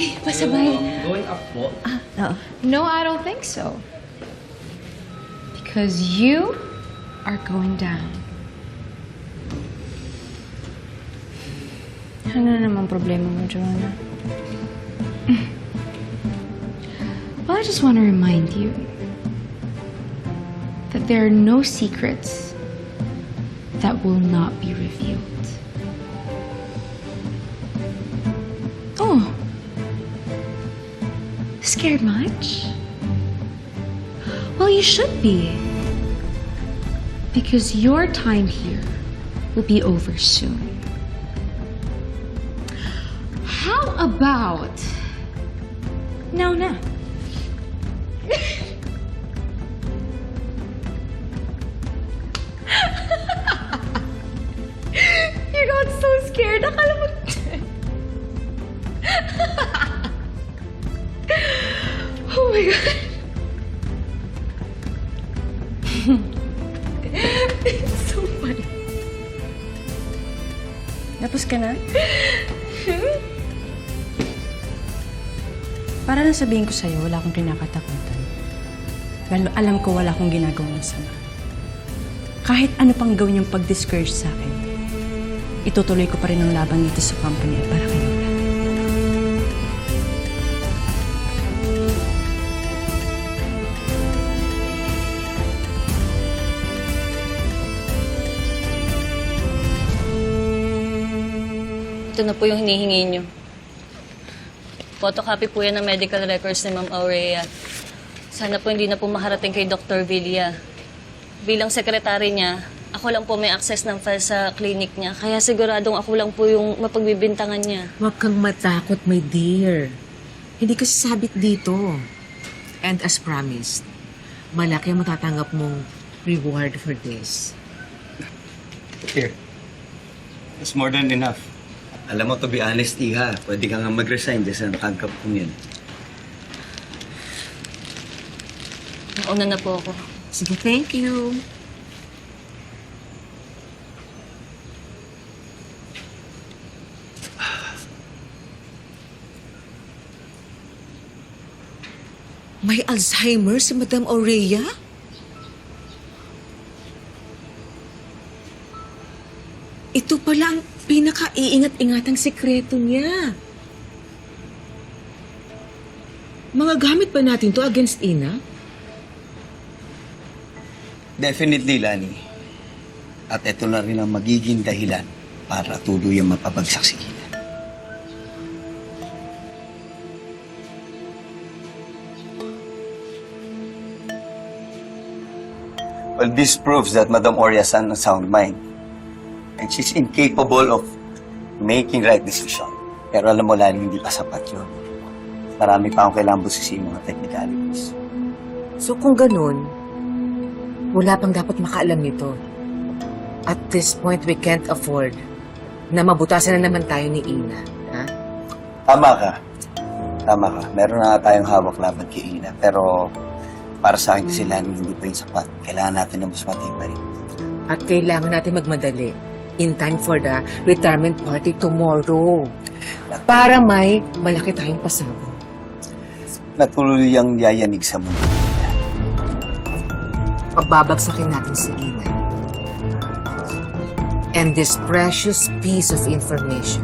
Ay, pasabay. Going up po? No. No, I don't think so. Because you are going down. Ano na naman problema mo, Joanna? Well, I just want to remind you that there are no secrets that will not be revealed. Oh, scared much? Well, you should be. Because your time here will be over soon. How about now na? You got so scared. Akala mo... Oh my God. It's so funny. Tapos ka na? Para lang sabihin ko sa'yo, wala akong kinakatakutan. Well, alam ko wala akong ginagawang masama. Kahit ano pang gawin yung pag-discourage sa akin, itutuloy ko pa rin ang laban dito sa company at para kanila. Ito na po yung hinihingi nyo. Photocopy po yan ng medical records ni Ma'am Aurea. Sana po hindi na po makarating kay Dr. Villa. Bilang sekretary niya, ako lang po may access ng file sa clinic niya. Kaya siguradong ako lang po yung mapagbibintangan niya. Huwag kang matakot, my dear. Hindi ka sasabit dito. And as promised, malaki ang matatanggap mong reward for this. Here. It's more than enough. Alam mo, to be honest, Iha, pwede ka nga mag-resign dyan sa nakagkap kong yan. Nauna na po ako. Sige, thank you. May Alzheimer si Madam Aurea? Ito pala ang pinaka-iingat-ingatang sekreto niya. Mga gamit ba natin to against Ina? Definitely, Lani. At ito na rin ang magiging dahilan para tuluyang mapabagsak si Ina. Well, this proves that Madam Aurea's a sound mind. And she's incapable of making right decision. Pero alam mo, Lani, hindi pa sapat yun. Marami pa akong kailangan busisiin mga technicalities. So kung ganun, wala pang dapat makaalam nito. At this point, we can't afford na mabutasan na naman tayo ni Ina. Ha? Tama ka. Tama ka. Meron na nga tayong hawak laban kay Ina. Pero para sa akin kasi, Lani, hindi pa yung sapat. Kailangan natin ng mas matibay. At kailangan natin magmadali in time for the retirement party tomorrow. Para may malaki tayong pasabog. Natuluyang yayanig sa mundo. Pagbabagsakin natin si Ina. And this precious piece of information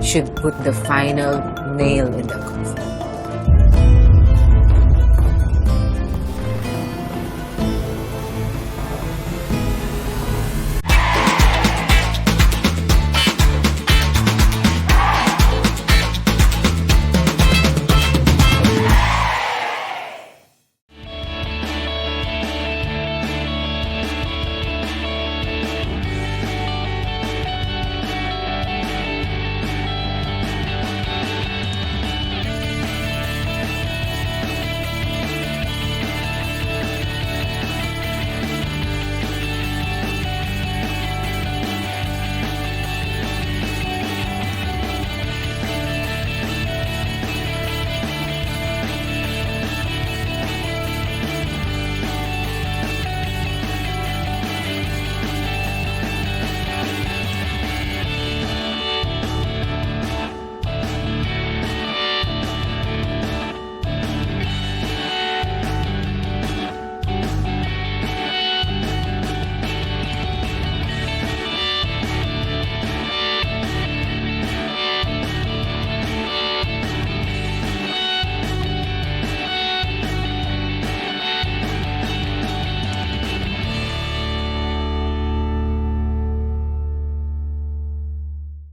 should put the final nail in the coffin.